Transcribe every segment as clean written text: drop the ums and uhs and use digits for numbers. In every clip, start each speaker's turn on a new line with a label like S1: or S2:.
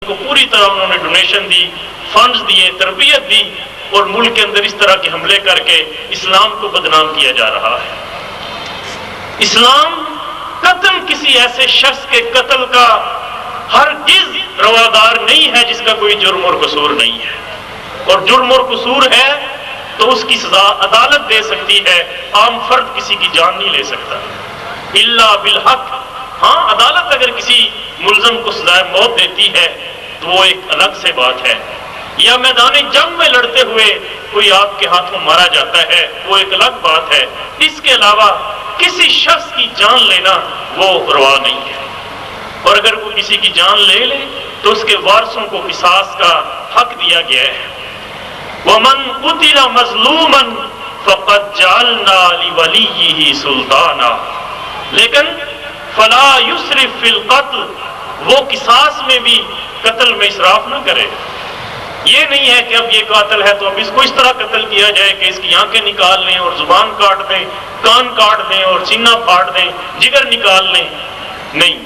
S1: کو پوری طرح انہوں نے ڈونیشن دی، فنڈز دیے، تربیت دی، اور ملک کے اندر اس طرح کے حملے کر کے اسلام کو بدنام کیا جا رہا ہے۔ اسلام قتل کسی ایسے شخص کے قتل کا ہرگز روادار نہیں ہے جس کا کوئی جرم اور قصور نہیں ہے، اور جرم اور قصور ہے تو اس کی سزا عدالت دے سکتی ہے، عام فرد کسی کی جان نہیں لے سکتا الا بالحق۔ ہاں، عدالت اگر کسی ملزم کو سزائے موت دیتی ہے تو وہ ایک الگ سے بات ہے، یا میدان جنگ میں لڑتے ہوئے کوئی آپ کے ہاتھوں مارا جاتا ہے، وہ ایک الگ بات ہے۔ اس کے علاوہ کسی شخص کی جان لینا وہ روا نہیں ہے، اور اگر کوئی کسی کی جان لے لے تو اس کے وارثوں کو قصاص کا حق دیا گیا ہے۔ وَمَنْ قُتِلَ مَظْلُومًا فَقَدْ جَعَلْنَا لِوَلِيِّهِ سُلْطَانًا، لیکن فَلَا يُسْرِفْ فِي الْقَتْلِ، وہ قصاص میں بھی قتل میں اسراف نہ کرے۔ یہ نہیں ہے کہ اب یہ قاتل ہے تو اب اس کو اس طرح قتل کیا جائے کہ اس کی آنکھیں نکال لیں اور زبان کاٹ دیں، کان کاٹ دیں اور سینہ پھاڑ دیں، جگر نکال لیں، نہیں،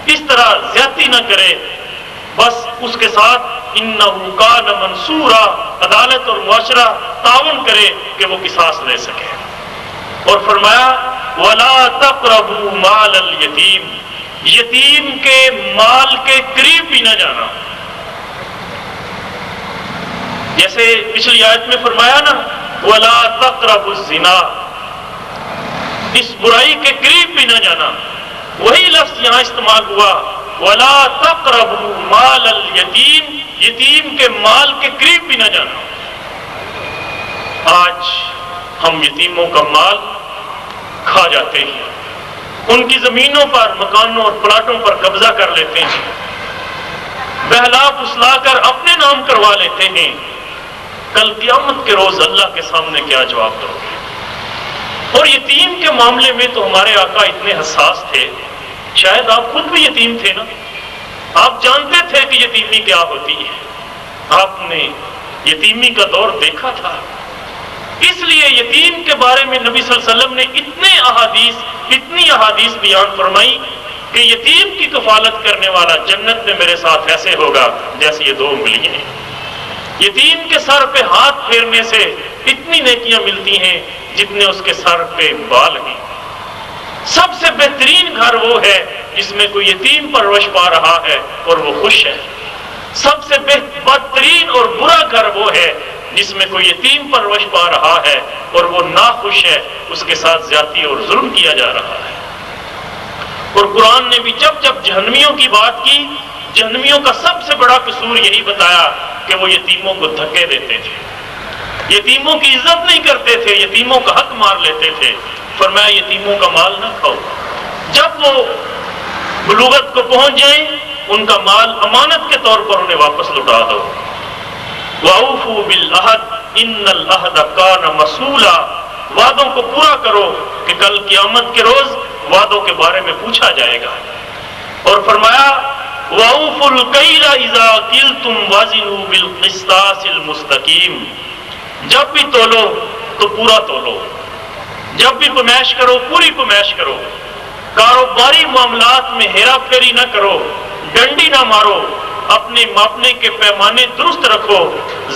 S1: اس طرح زیادتی نہ کرے، بس اس کے ساتھ انہو کان منصورا، عدالت اور معاشرہ تعاون کرے کہ وہ قصاص لے سکے۔ اور فرمایا وَلَا تَقْرَبُوا مَالَ الْيَتِيمِ، یتیم کے مال کے قریب بھی نہ جانا۔ جیسے پچھلی آیت میں فرمایا نا وَلَا تَقْرَبُوا الزِّنَا، اس برائی کے قریب بھی نہ جانا، وہی لفظ یہاں استعمال ہوا وَلَا تَقْرَبُوا مَالَ الْيَتِيمِ، یتیم کے مال کے قریب بھی نہ جانا۔ آج ہم یتیموں کا مال کھا جاتے ہیں، ان کی زمینوں پر، مکانوں اور پلاٹوں پر قبضہ کر لیتے ہیں، بہلا پھسلا کر اپنے نام کروا لیتے ہیں۔ کل قیامت کے روز اللہ کے سامنے کیا جواب دو گے؟ اور یتیم کے معاملے میں تو ہمارے آقا اتنے حساس تھے، شاید آپ خود بھی یتیم تھے نا، آپ جانتے تھے کہ یتیمی کیا ہوتی ہے، آپ نے یتیمی کا دور دیکھا تھا، اس لیے یتیم کے بارے میں نبی صلی اللہ علیہ وسلم نے اتنی احادیث بیان فرمائی کہ یتیم کی کفالت کرنے والا جنت میں میرے ساتھ ایسے ہوگا جیسے یہ دو انگلیاں ہیں۔ یتیم کے سر پہ ہاتھ پھیرنے سے اتنی نیکیاں ملتی ہیں جتنے اس کے سر پہ بال ہیں۔ سب سے بہترین گھر وہ ہے جس میں کوئی یتیم پرورش پا رہا ہے اور وہ خوش ہے، سب سے بدترین اور برا گھر وہ ہے جس میں کوئی یتیم پرورش پا رہا ہے اور وہ ناخوش ہے، اس کے ساتھ زیادتی اور ظلم کیا جا رہا ہے۔ اور قرآن نے بھی جب جب جہنمیوں کی بات کی، جہنمیوں کا سب سے بڑا قصور یہی بتایا کہ وہ یتیموں کو دھکے دیتے تھے، یتیموں کی عزت نہیں کرتے تھے، یتیموں کا حق مار لیتے تھے۔ فرمایا یتیموں کا مال نہ کھاؤ، جب وہ بلوغت کو پہنچ جائیں ان کا مال امانت کے طور پر انہیں واپس لوٹا دو۔ وَأَوْفُوا بِالْعَهْدِ إِنَّ الْعَهْدَ كَانَ مَسْئُولًا، وعدوں کو پورا کرو کہ کل قیامت کے روز وعدوں کے بارے میں پوچھا جائے گا۔ اور فرمایا وَأَوْفُوا الْكَيْلَ إِذَا كِلْتُمْ وَزِنُوا بِالْقِسْطَاسِ الْمُسْتَقِيمِ، جب بھی تولو تو پورا تولو، جب بھی پیمائش کرو پوری پیمائش کرو، کاروباری معاملات میں ہیرا پھیری نہ کرو، ڈنڈی نہ مارو، اپنے ماپنے کے پیمانے درست رکھو،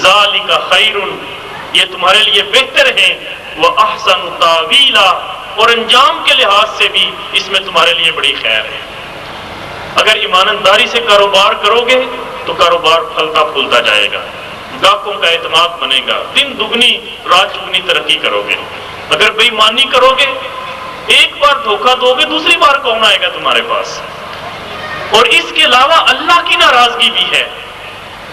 S1: ذالک خیر، یہ تمہارے لیے بہتر ہے، وَأَحْسَنُ تَأْوِیلًا، اور انجام کے لحاظ سے بھی اس میں تمہارے لیے بڑی خیر ہے۔ اگر ایمانداری سے کاروبار کرو گے تو کاروبار پھلتا پھولتا جائے گا، گاہکوں کا اعتماد بنے گا، دن دگنی رات چگنی ترقی کرو گے۔ اگر بے ایمانی کرو گے، ایک بار دھوکہ دو گے دوسری بار کون آئے گا تمہارے پاس؟ اور اس کے علاوہ اللہ کی ناراضگی بھی ہے۔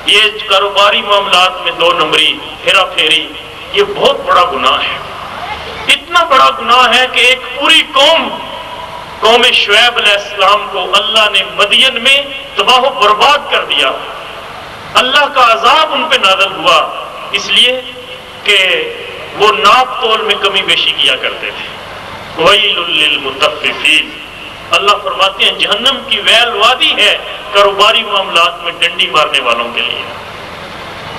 S1: یہ کاروباری معاملات میں دو نمبری، ہیرا پھیری، یہ بہت بڑا گناہ ہے، اتنا بڑا گناہ ہے کہ ایک پوری قوم شعیب علیہ السلام کو اللہ نے مدین میں تباہ و برباد کر دیا، اللہ کا عذاب ان پہ نازل ہوا اس لیے کہ وہ ناپ تول میں کمی بیشی کیا کرتے تھے۔ وَيْلٌ لِّلْمُطَفِّفِينَ، اللہ فرماتے ہیں جہنم کی ویل وادی ہے کاروباری معاملات میں ڈنڈی مارنے والوں کے لیے۔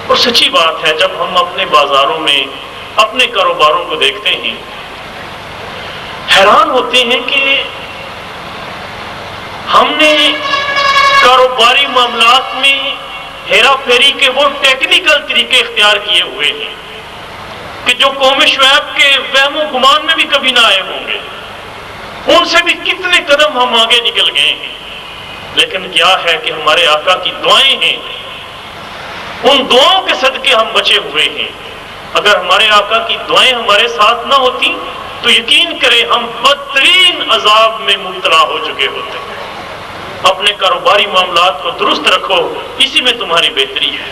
S1: اور سچی بات ہے، جب ہم اپنے بازاروں میں اپنے کاروباروں کو دیکھتے ہیں حیران ہوتے ہیں کہ ہم نے کاروباری معاملات میں ہیرا پھیری کے وہ ٹیکنیکل طریقے اختیار کیے ہوئے ہیں کہ جو قوم شعیب کے وہم و گمان میں بھی کبھی نہ آئے ہوں گے، ان سے بھی کتنے قدم ہم آگے نکل گئے ہیں۔ لیکن کیا ہے کہ ہمارے آقا کی دعائیں ہیں، ان دعاؤں کے صدقے ہم بچے ہوئے ہیں۔ اگر ہمارے آقا کی دعائیں ہمارے ساتھ نہ ہوتی تو یقین کریں ہم بدترین عذاب میں مبتلا ہو چکے ہوتے۔ اپنے کاروباری معاملات کو درست رکھو، اسی میں تمہاری بہتری ہے۔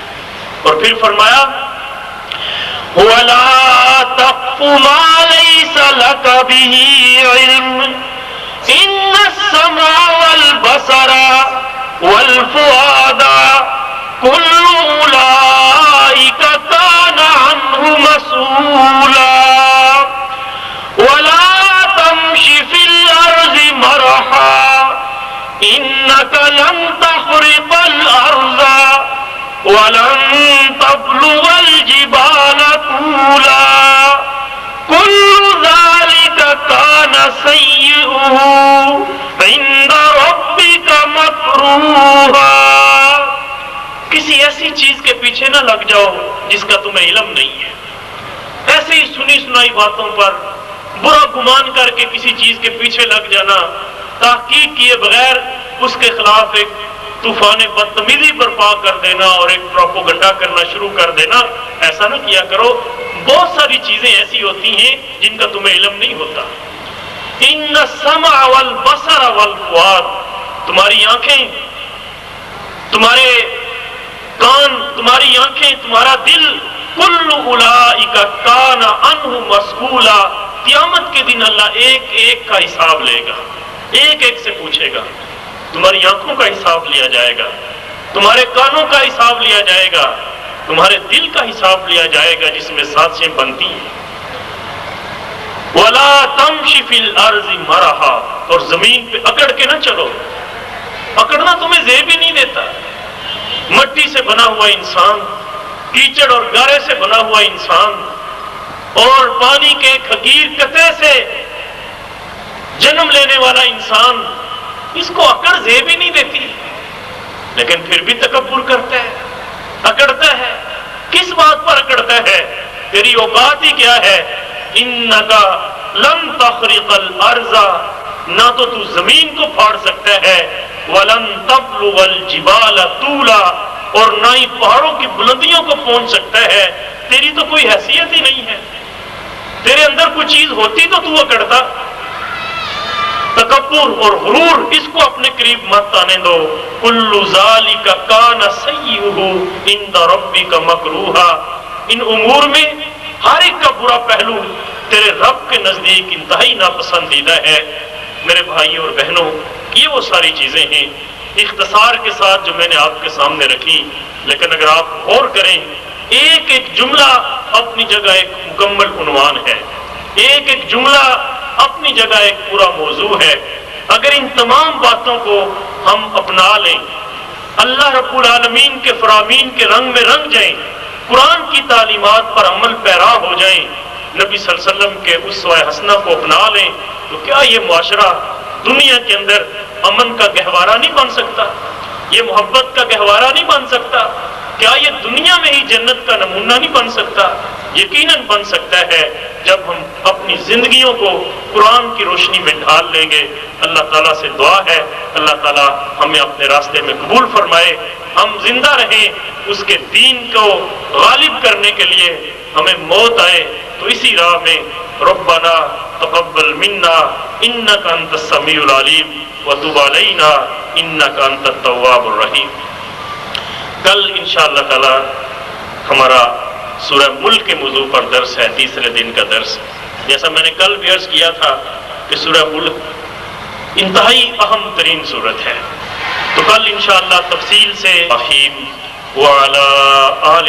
S1: اور پھر فرمایا وَلَا تَقْفُ مَا لَيْسَ لَكَ بِهِ عِلْمٌ إِنَّ السَّمْعَ وَالْبَصَرَ وَالْفُؤَادَ كُلُّ أُولَئِكَ كَانَ عَنْهُ مَسْئُولًا وَلَا تَمْشِ فِي الْأَرْضِ مَرَحًا إِنَّكَ لَن تَخْرِقَ الْأَرْضَ وَلَن تَبْلُغَ الْجِبَالَ طُولًا كُلُّ ذَلِكَ كَانَ سَيِّئُهُ عِندَ رَبِّكَ مَكْرُوهًا۔ کسی ایسی چیز کے پیچھے نہ لگ جاؤ جس کا تمہیں علم نہیں ہے۔ ایسے ہی سنی سنائی باتوں پر برا گمان کر کے کسی چیز کے پیچھے لگ جانا، تحقیق کیے بغیر اس کے خلاف ایک طوفان بدتمیزی برپا کر دینا اور ایک پروپوگنڈا کرنا شروع کر دینا، ایسا نہ کیا کرو۔ بہت ساری چیزیں ایسی ہوتی ہیں جن کا تمہیں علم نہیں ہوتا۔ ان السمع والبصر والفؤاد، تمہاری آنکھیں، تمہارے کان، تمہاری آنکھیں، تمہارا دل، کل اولئک کان عنہ مسئولا، قیامت کے دن اللہ ایک ایک کا حساب لے گا، ایک ایک سے پوچھے گا۔ تمہاری آنکھوں کا حساب لیا جائے گا، تمہارے کانوں کا حساب لیا جائے گا، تمہارے دل کا حساب لیا جائے گا جس میں سازشیں بنتی ہیں۔ وَلَا تَمْشِ فِي الْأَرْضِ مَرَحًا، اور زمین پہ اکڑ کے نہ چلو۔ اکڑنا تمہیں زیب ہی نہیں دیتا۔ مٹی سے بنا ہوا انسان، کیچڑ اور گارے سے بنا ہوا انسان، اور پانی کے ایک حقیر قطرے سے جنم لینے والا انسان، اس کو اکڑ زیب ہی نہیں دیتی، لیکن پھر بھی تکبر کرتا ہے، اکڑتا ہے۔ کس بات پر اکڑتا ہے؟ تیری اوقات ہی کیا ہے؟ اِنَّكَ لَن تَخْرِقَ الْأَرْضَ، نہ تو تو زمین کو پھاڑ سکتا ہے، وَلَن تَبْلُغَ الْجِبَالَ طُولًا، اور نہ ہی پہاڑوں کی بلندیوں کو پہنچ سکتا ہے۔ تیری تو کوئی حیثیت ہی نہیں ہے، تیرے اندر کوئی چیز ہوتی تو اکڑتا۔ تکبر اور غرور، اس کو اپنے قریب مت آنے دو۔ کل ذالک کان سیئہ عند ربک مکروہا، ان امور میں ہر ایک کا برا پہلو تیرے رب کے نزدیک انتہائی ناپسندیدہ ہے۔ میرے بھائی اور بہنوں، یہ وہ ساری چیزیں ہیں اختصار کے ساتھ جو میں نے آپ کے سامنے رکھی، لیکن اگر آپ غور کریں، ایک ایک جملہ اپنی جگہ ایک مکمل عنوان ہے، ایک ایک جملہ اپنی جگہ ایک پورا موضوع ہے۔ اگر ان تمام باتوں کو ہم اپنا لیں، اللہ رب العالمین کے فرامین کے رنگ میں رنگ جائیں، قرآن کی تعلیمات پر عمل پیرا ہو جائیں، نبی صلی اللہ علیہ وسلم کے اسوہ حسنہ کو اپنا لیں، تو کیا یہ معاشرہ دنیا کے اندر امن کا گہوارہ نہیں بن سکتا؟ یہ محبت کا گہوارہ نہیں بن سکتا؟ کیا یہ دنیا میں ہی جنت کا نمونہ نہیں بن سکتا؟ یقیناً بن سکتا ہے جب ہم اپنی زندگیوں کو قرآن کی روشنی میں ڈھال لیں گے۔ اللہ تعالیٰ سے دعا ہے اللہ تعالیٰ ہمیں اپنے راستے میں قبول فرمائے، ہم زندہ رہیں، اس کے دین کو غالب کرنے کے لیے ہمیں موت آئے تو اسی راہ میں ربنا تقبل منا انک انت السمیع العلیم وتب علینا انک انت التواب الرحیم۔ کل انشاءاللہ تعالی ہمارا سورہ ملک کے موضوع پر درس ہے، تیسرے دن کا درس۔ جیسا میں نے کل بھی عرض کیا تھا کہ سورہ ملک انتہائی اہم ترین سورت ہے، تو کل انشاءاللہ تفصیل سے وعلی آل